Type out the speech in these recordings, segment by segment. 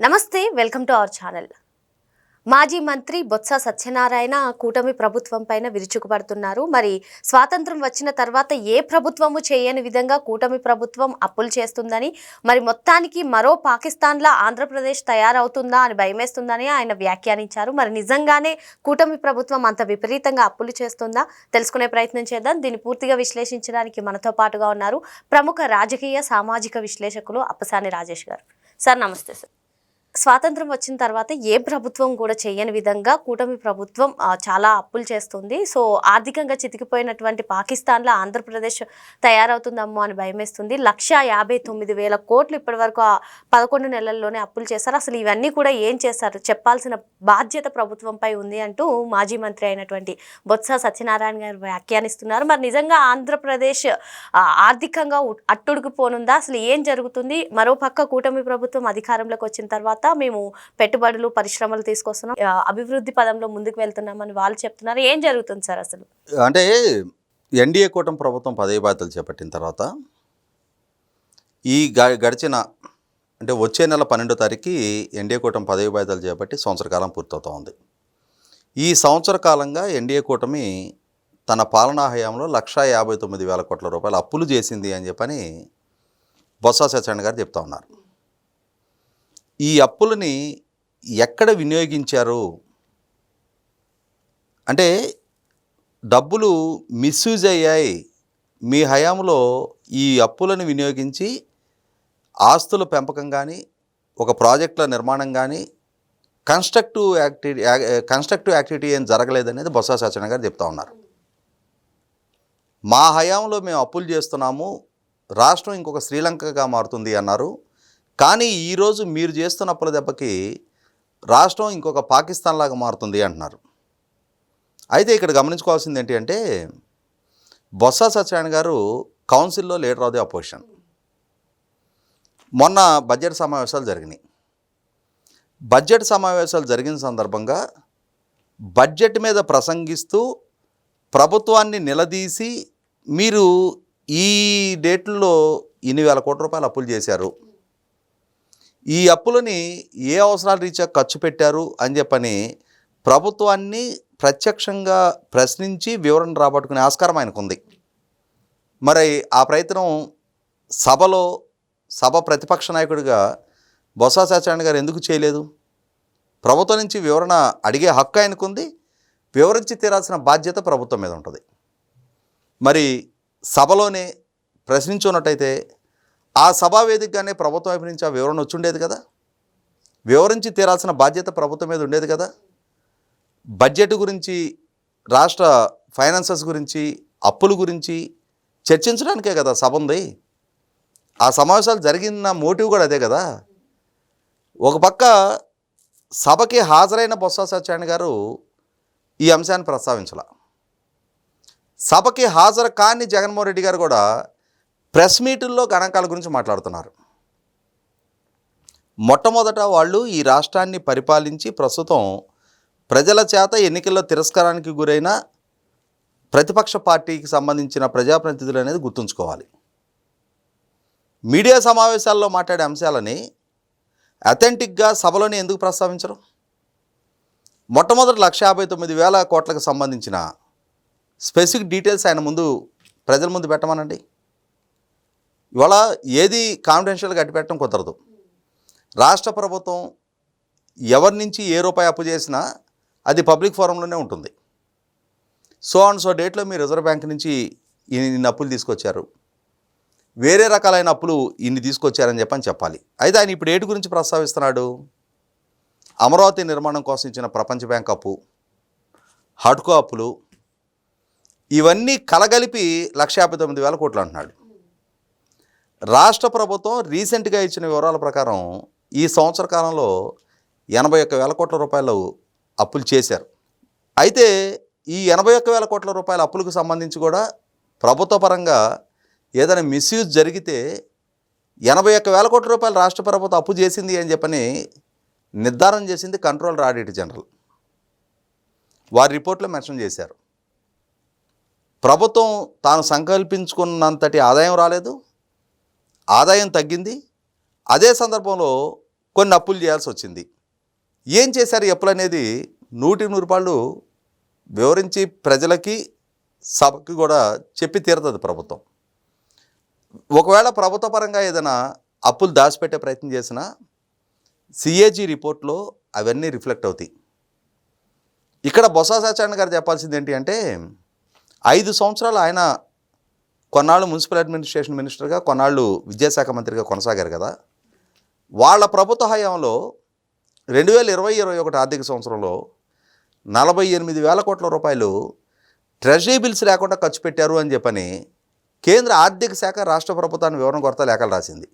నమస్తే, welcome to our channel. మాజీ మంత్రి బొత్స సత్యనారాయణ కూటమి ప్రభుత్వం పైన విరుచుకుపడుతున్నారు. మరి స్వాతంత్రం వచ్చిన తర్వాత ఏ ప్రభుత్వము చేయని విధంగా కూటమి ప్రభుత్వం అప్పులు చేస్తుందని, మరి మొత్తానికి మరో పాకిస్తాన్లా ఆంధ్రప్రదేశ్ తయారవుతుందా అని భయమేస్తుందని ఆయన వ్యాఖ్యానించారు. మరి నిజంగానే కూటమి ప్రభుత్వం అంత విపరీతంగా అప్పులు చేస్తుందా తెలుసుకునే ప్రయత్నం చేద్దాం. దీన్ని పూర్తిగా విశ్లేషించడానికి మనతో పాటుగా ఉన్నారు ప్రముఖ రాజకీయ సామాజిక విశ్లేషకులు అప్పసాని రాజేష్ గారు. సార్ నమస్తే. సార్, స్వాతంత్రం వచ్చిన తర్వాత ఏ ప్రభుత్వం కూడా చేయని విధంగా కూటమి ప్రభుత్వం చాలా అప్పులు చేస్తుంది. సో ఆర్థికంగా చితికిపోయినటువంటి పాకిస్తాన్లో ఆంధ్రప్రదేశ్ తయారవుతుందమ్మో అని భయమేస్తుంది. 1,59,000 కోట్లు ఇప్పటి వరకు 11 నెలల్లోనే అప్పులు చేశారు. అసలు ఇవన్నీ కూడా ఏం చేశారు, చెప్పాల్సిన బాధ్యత ప్రభుత్వంపై ఉంది అంటూ మాజీ మంత్రి అయినటువంటి బొత్స సత్యనారాయణ గారు వ్యాఖ్యానిస్తున్నారు. మరి నిజంగా ఆంధ్రప్రదేశ్ ఆర్థికంగా అట్టుడుకుపోనుందా? అసలు ఏం జరుగుతుంది? మరోపక్క కూటమి ప్రభుత్వం అధికారంలోకి వచ్చిన తర్వాత మేము పెట్టుబడులు పరిశ్రమలు తీసుకొస్తున్నాం, అభివృద్ధి పదంలో ముందుకు వెళ్తున్నామని వాళ్ళు చెప్తున్నారు. ఏం జరుగుతుంది సార్ అసలు? అంటే ఎన్డీఏ కూటమి ప్రభుత్వం పదవి బాధ్యతలు చేపట్టిన తర్వాత ఈ గడిచిన అంటే వచ్చే నెల 12వ తారీఖుకి ఎన్డీఏ కూటమి పదవి బాధ్యతలు చేపట్టి సంవత్సర కాలం పూర్తవుతూ ఉంది. ఈ సంవత్సర కాలంగా ఎన్డీఏ కూటమి తన పాలనా హయాంలో 1,59,000 కోట్ల రూపాయలు అప్పులు చేసింది అని చెప్పని బొత్స సత్యనారాయణ గారు చెప్తా ఉన్నారు. ఈ అప్పులని ఎక్కడ వినియోగించారు అంటే, డబ్బులు మిస్యూజ్ అయ్యాయి, మీ హయాంలో ఈ అప్పులను వినియోగించి ఆస్తుల పెంపకం కానీ, ఒక ప్రాజెక్టుల నిర్మాణం కానీ, కన్స్ట్రక్టివ్ యాక్టివిటీ ఏం జరగలేదనేది బొత్స సత్యనారాయణ గారు చెప్తా ఉన్నారు. మా హయాంలో మేము అప్పులు చేస్తున్నాము, రాష్ట్రం ఇంకొక శ్రీలంకగా మారుతుంది అన్నారు. కానీ ఈరోజు మీరు చేస్తున్న అప్పుల దెబ్బకి రాష్ట్రం ఇంకొక పాకిస్తాన్ లాగా మారుతుంది అంటున్నారు. అయితే ఇక్కడ గమనించుకోవాల్సింది ఏంటి అంటే, బొత్స సత్యనారాయణ గారు కౌన్సిల్లో లీడర్ ఆఫ్ ది అపోజిషన్. మొన్న బడ్జెట్ సమావేశాలు జరిగినాయి. బడ్జెట్ సమావేశాలు జరిగిన సందర్భంగా బడ్జెట్ మీద ప్రసంగిస్తూ ప్రభుత్వాన్ని నిలదీసి, మీరు ఈ డేట్లలో ఇన్ని వేల కోట్ల రూపాయలు అప్పులు చేశారు, ఈ అప్పులని ఏ అవసరాల రీత్యా ఖర్చు పెట్టారు అని చెప్పని ప్రభుత్వాన్ని ప్రత్యక్షంగా ప్రశ్నించి వివరణ రాబట్టుకునే ఆస్కారం ఆయనకు ఉంది. మరి ఆ ప్రయత్నం సభ ప్రతిపక్ష నాయకుడిగా బొత్స సత్యనారాయణ గారు ఎందుకు చేయలేదు? ప్రభుత్వం నుంచి వివరణ అడిగే హక్కు ఆయనకుంది, వివరించి తీరాల్సిన బాధ్యత ప్రభుత్వం మీద ఉంటుంది. మరి సభలోనే ప్రశ్నించున్నట్టయితే ఆ సభా వేదికగానే ప్రభుత్వం వైపు నుంచి ఆ వివరణ వచ్చి ఉండేది కదా, వివరించి తీరాల్సిన బాధ్యత ప్రభుత్వం మీద ఉండేది కదా. బడ్జెట్ గురించి, రాష్ట్ర ఫైనాన్సెస్ గురించి, అప్పుల గురించి చర్చించడానికే కదా సభ ఉంది. ఆ సమావేశాలు జరిగిన మోటివ్ కూడా అదే కదా. ఒక పక్క సభకి హాజరైన బొత్స సత్యనారాయణ గారు ఈ అంశాన్ని ప్రస్తావించాల. సభకి హాజరు కాని జగన్మోహన్ రెడ్డి గారు కూడా ప్రెస్ మీటుల్లో గణాంకాల గురించి మాట్లాడుతున్నారు. మొట్టమొదట వాళ్ళు ఈ రాష్ట్రాన్ని పరిపాలించి ప్రస్తుతం ప్రజల చేత ఎన్నికల్లో తిరస్కారానికి గురైన ప్రతిపక్ష పార్టీకి సంబంధించిన ప్రజాప్రతినిధులు అనేది గుర్తుంచుకోవాలి. మీడియా సమావేశాల్లో మాట్లాడే అంశాలని అథెంటిక్గా సభలోనే ఎందుకు ప్రస్తావించరు? మొట్టమొదటి 1,59,000 కోట్లకు సంబంధించిన స్పెసిఫిక్ డీటెయిల్స్ ఆయన ముందు, ప్రజల ముందు పెట్టమనండి. ఇవాళ ఏది కాన్ఫిడెన్షియల్గా అట్టిపెట్టడం కుదరదు. రాష్ట్ర ప్రభుత్వం ఎవరి నుంచి ఏ రూపాయి అప్పు చేసినా అది పబ్లిక్ ఫోరంలోనే ఉంటుంది. సో డేట్లో మీరు రిజర్వ్ బ్యాంక్ నుంచి ఇన్ని అప్పులు తీసుకొచ్చారు, వేరే రకాలైన అప్పులు ఇన్ని తీసుకొచ్చారని చెప్పాలి. అయితే ఆయన ఇప్పుడు ఏటి గురించి ప్రస్తావిస్తున్నాడు? అమరావతి నిర్మాణం కోసం ఇచ్చిన ప్రపంచ బ్యాంక్ అప్పు, హడ్కో అప్పులు, ఇవన్నీ కలగలిపి 1,59,000 కోట్లు అంటున్నాడు. రాష్ట్ర ప్రభుత్వం రీసెంట్గా ఇచ్చిన వివరాల ప్రకారం ఈ సంవత్సర కాలంలో 81,000 కోట్ల రూపాయలు అప్పులు చేశారు. అయితే ఈ 81,000 కోట్ల రూపాయల అప్పులకు సంబంధించి కూడా ప్రభుత్వ పరంగా ఏదైనా మిస్యూజ్ జరిగితే 81,000 కోట్ల రూపాయలు రాష్ట్ర ప్రభుత్వం అప్పు చేసింది అని చెప్పని నిర్ధారణ చేసింది కంట్రోలర్ ఆడిటర్ జనరల్. వారి రిపోర్ట్లో మెన్షన్ చేశారు. ప్రభుత్వం తాను సంకల్పించుకున్నంతటి ఆదాయం రాలేదు, ఆదాయం తగ్గింది. అదే సందర్భంలో కొన్ని అప్పులు చేయాల్సి వచ్చింది. ఏం చేశారు ఈ అప్పులు అనేది 100% వివరించి ప్రజలకి సభకి కూడా చెప్పి తీరుతుంది ప్రభుత్వం. ఒకవేళ ప్రభుత్వ పరంగా ఏదైనా అప్పులు దాచిపెట్టే ప్రయత్నం చేసినా సిఏజీ రిపోర్ట్లో అవన్నీ రిఫ్లెక్ట్ అవుతాయి. ఇక్కడ బొత్స సత్యనారాయణ గారు చెప్పాల్సింది ఏంటి అంటే 5 సంవత్సరాలు ఆయన కొన్నాళ్ళు మున్సిపల్ అడ్మినిస్ట్రేషన్ మినిస్టర్గా, కొన్నాళ్ళు విద్యాశాఖ మంత్రిగా కొనసాగారు కదా. వాళ్ళ ప్రభుత్వ హయాంలో 2020-21 ఆర్థిక సంవత్సరంలో 48,000 కోట్ల రూపాయలు ట్రెజరీ బిల్స్ లేకుండా ఖర్చు పెట్టారు అని చెప్పని కేంద్ర ఆర్థిక శాఖ రాష్ట్ర ప్రభుత్వాన్ని వివరణ కొరత లేఖలు రాసింది.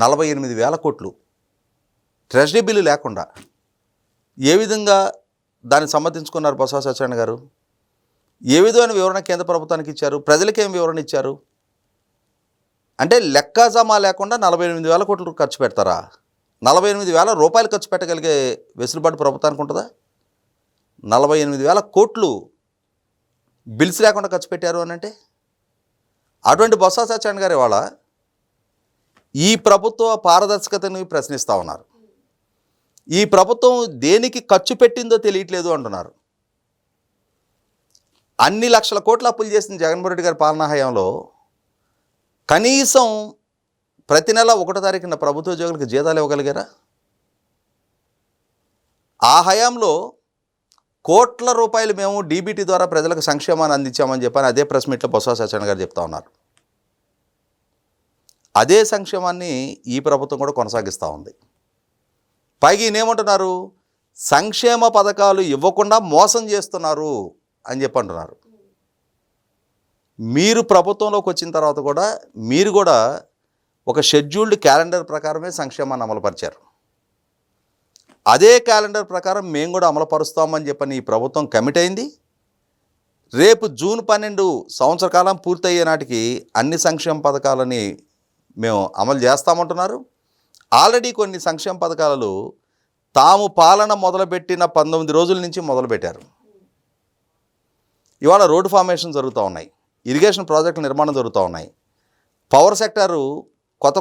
48,000 కోట్లు ట్రెజరీ బిల్లు లేకుండా ఏ విధంగా దాన్ని సమర్థించుకున్నారు బొత్స సత్యనారాయణ గారు? ఏ విధమైన వివరణ కేంద్ర ప్రభుత్వానికి ఇచ్చారు? ప్రజలకేం వివరణ ఇచ్చారు? అంటే లెక్కాజమా లేకుండా 48,000 కోట్లు ఖర్చు పెడతారా? 48,000 రూపాయలు ఖర్చు పెట్టగలిగే వెసులుబాటు ప్రభుత్వానికి ఉంటుందా? 48,000 కోట్లు బిల్స్ లేకుండా ఖర్చు పెట్టారు అని అంటే అటువంటి బొత్స సత్యనారాయణ గారు ఇవాళ ఈ ప్రభుత్వ పారదర్శకతని ప్రశ్నిస్తూ ఉన్నారు. ఈ ప్రభుత్వం దేనికి ఖర్చు పెట్టిందో తెలియట్లేదు అంటున్నారు. అన్ని లక్షల కోట్ల అప్పులు చేసిన జగన్మోహన్ రెడ్డి గారి పాలనా హయాంలో కనీసం ప్రతి నెల 1వ తారీఖున ప్రభుత్వ ఉద్యోగులకు జీతాలు ఇవ్వగలిగారా? ఆ హయాంలో కోట్ల రూపాయలు మేము డీబీటీ ద్వారా ప్రజలకు సంక్షేమాన్ని అందించామని చెప్పని అదే ప్రెస్ మీట్లో బొత్స సత్యనారాయణ గారు చెప్తా ఉన్నారు. అదే సంక్షేమాన్ని ఈ ప్రభుత్వం కూడా కొనసాగిస్తూ ఉంది. పైగా ఈయనేమంటున్నారు? సంక్షేమ పథకాలు ఇవ్వకుండా మోసం చేస్తున్నారు అని చెప్పి అంటున్నారు. మీరు ప్రభుత్వంలోకి వచ్చిన తర్వాత కూడా మీరు కూడా ఒక షెడ్యూల్డ్ క్యాలెండర్ ప్రకారమే సంక్షేమాన్ని అమలుపరిచారు. అదే క్యాలెండర్ ప్రకారం మేము కూడా అమలుపరుస్తామని చెప్పని ఈ ప్రభుత్వం కమిట్ అయింది. రేపు జూన్ 12 సంవత్సర కాలం పూర్తయ్యే నాటికి అన్ని సంక్షేమ పథకాలని మేము అమలు చేస్తామంటున్నారు. ఆల్రెడీ కొన్ని సంక్షేమ పథకాలు తాము పాలన మొదలుపెట్టిన 19 రోజుల నుంచి మొదలుపెట్టారు. ఇవాళ రోడ్డు ఫార్మేషన్ జరుగుతూ ఉన్నాయి, ఇరిగేషన్ ప్రాజెక్టుల నిర్మాణం జరుగుతూ ఉన్నాయి, పవర్ సెక్టారు కొత్త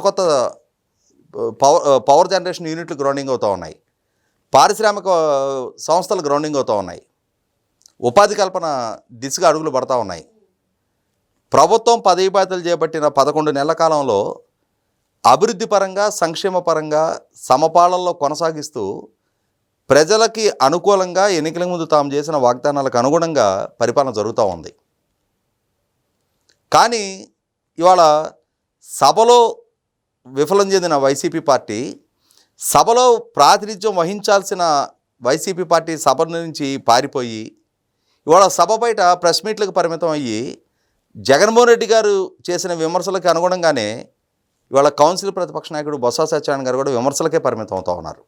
పవర్ జనరేషన్ యూనిట్లు గ్రౌండింగ్ అవుతూ ఉన్నాయి, పారిశ్రామిక సంస్థలు గ్రౌండింగ్ అవుతూ ఉన్నాయి, ఉపాధి కల్పన దిశగా అడుగులు పడతా ఉన్నాయి. ప్రభుత్వం పదవి బాధ్యతలు చేపట్టిన 11 నెలల కాలంలో అభివృద్ధి పరంగా, సంక్షేమ పరంగా సమపాలనలో కొనసాగిస్తూ ప్రజలకి అనుకూలంగా ఎన్నికల ముందు తాము చేసిన వాగ్దానాలకు అనుగుణంగా పరిపాలన జరుగుతూ ఉంది. కానీ ఇవాళ సభలో విఫలం చెందిన వైసీపీ పార్టీ, సభలో ప్రాతినిధ్యం వహించాల్సిన వైసీపీ పార్టీ సభ నుంచి పారిపోయి ఇవాళ సభ బయట ప్రెస్ మీట్లకు పరిమితం అయ్యి జగన్మోహన్ రెడ్డి గారు చేసిన విమర్శలకు అనుగుణంగానే ఇవాళ కౌన్సిల్ ప్రతిపక్ష నాయకుడు బొత్స సత్యనారాయణ గారు కూడా విమర్శలకే పరిమితం అవుతూ ఉన్నారు.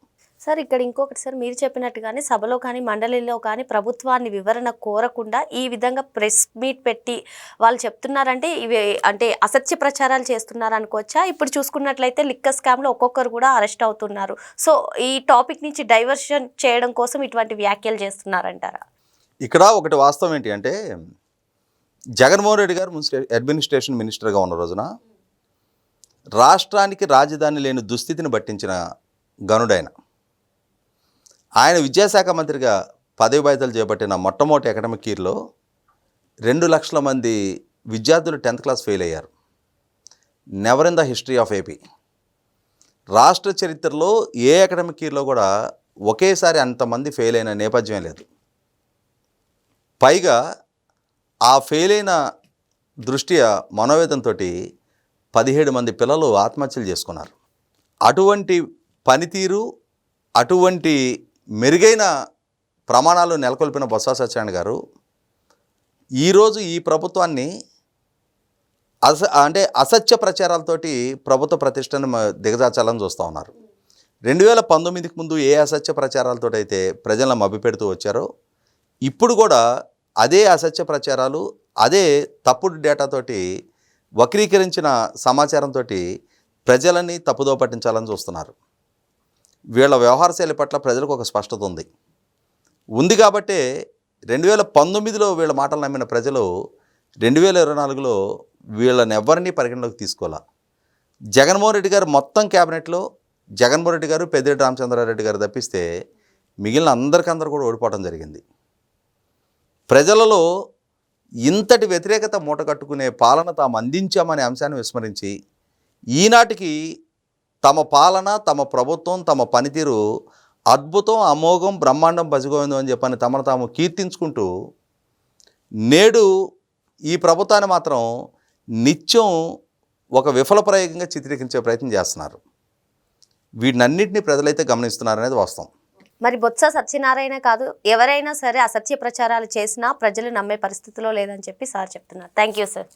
సార్, ఇక్కడ ఇంకొకటి సార్, మీరు చెప్పినట్టుగానే సభలో కానీ మండలిలో కానీ ప్రభుత్వాన్ని వివరణ కోరకుండా ఈ విధంగా ప్రెస్ మీట్ పెట్టి వాళ్ళు చెప్తున్నారంటే ఇవి అంటే అసత్య ప్రచారాలు చేస్తున్నారు అనుకోవచ్చా? ఇప్పుడు చూసుకున్నట్లయితే లిక్కర్ స్కామ్లో ఒక్కొక్కరు కూడా అరెస్ట్ అవుతున్నారు. సో ఈ టాపిక్ నుంచి డైవర్షన్ చేయడం కోసం ఇటువంటి వ్యాఖ్యలు చేస్తున్నారంటారా? ఇక్కడ ఒకటి వాస్తవం ఏంటి అంటే జగన్మోహన్ రెడ్డి గారు అడ్మినిస్ట్రేషన్ మినిస్టర్గా ఉన్న రోజున రాష్ట్రానికి రాజధాని లేని దుస్థితిని పట్టించిన గనుడైన ఆయన విద్యాశాఖ మంత్రిగా పదవి బాధ్యతలు చేపట్టిన మొట్టమొదటి అకాడమిక్ ఇయర్లో 2 లక్షల మంది విద్యార్థులు 10th క్లాస్ ఫెయిల్ అయ్యారు. Never in the history of AP. రాష్ట్ర చరిత్రలో ఏ అకాడమిక్ ఇయర్లో కూడా ఒకేసారి అంతమంది ఫెయిల్ అయిన నేపథ్యం లేదు. పైగా ఆ ఫెయిల్ అయిన దృష్ట్యా మనోవేదంతో 17 మంది పిల్లలు ఆత్మహత్యలు చేసుకున్నారు. అటువంటి పనితీరు, అటువంటి మెరుగైన ప్రమాణాలు నెలకొల్పిన బొత్స సత్యనారాయణ గారు ఈరోజు ఈ ప్రభుత్వాన్ని అసత్య ప్రచారాలతోటి ప్రభుత్వ ప్రతిష్టను దిగజార్చాలని చూస్తూ ఉన్నారు. 2019కి ముందు ఏ అసత్య ప్రచారాలతో అయితే ప్రజలను మభ్యపెడుతూ వచ్చారో ఇప్పుడు కూడా అదే అసత్య ప్రచారాలు, అదే తప్పుడు డేటాతోటి వక్రీకరించిన సమాచారంతో ప్రజలని తప్పుదో పట్టించాలని చూస్తున్నారు. వీళ్ళ వ్యవహార శైలి పట్ల ప్రజలకు ఒక స్పష్టత ఉంది కాబట్టే 2019లో వీళ్ళ మాటలు నమ్మిన ప్రజలు 2024లో వీళ్ళని ఎవరిని పరిగణలోకి తీసుకోవాలా. జగన్మోహన్ రెడ్డి గారు మొత్తం క్యాబినెట్లో జగన్మోహన్ రెడ్డి గారు, పెద్దిరెడ్డి రామచంద్రారెడ్డి గారు తప్పిస్తే మిగిలిన అందరికందరూ కూడా ఓడిపోవడం జరిగింది. ప్రజలలో ఇంతటి వ్యతిరేకత మూటగట్టుకునే పాలన తాము అందించామనే అంశాన్ని విస్మరించి ఈనాటికి తమ పాలన, తమ ప్రభుత్వం, తమ పనితీరు అద్భుతం, అమోఘం, బ్రహ్మాండం, బజిగోవిందం అని చెప్పని తమను తాము కీర్తించుకుంటూ నేడు ఈ ప్రభుత్వాన్ని మాత్రం నిత్యం ఒక విఫల ప్రయోగంగా చిత్రీకరించే ప్రయత్నం చేస్తున్నారు. వీటినన్నింటినీ ప్రజలైతే గమనిస్తున్నారనేది వాస్తవం. మరి బొత్స సత్యనారాయణ కాదు, ఎవరైనా సరే అసత్య ప్రచారాలు చేసినా ప్రజలు నమ్మే పరిస్థితిలో లేదని చెప్పి సార్ చెప్తున్నారు. Thank you sir.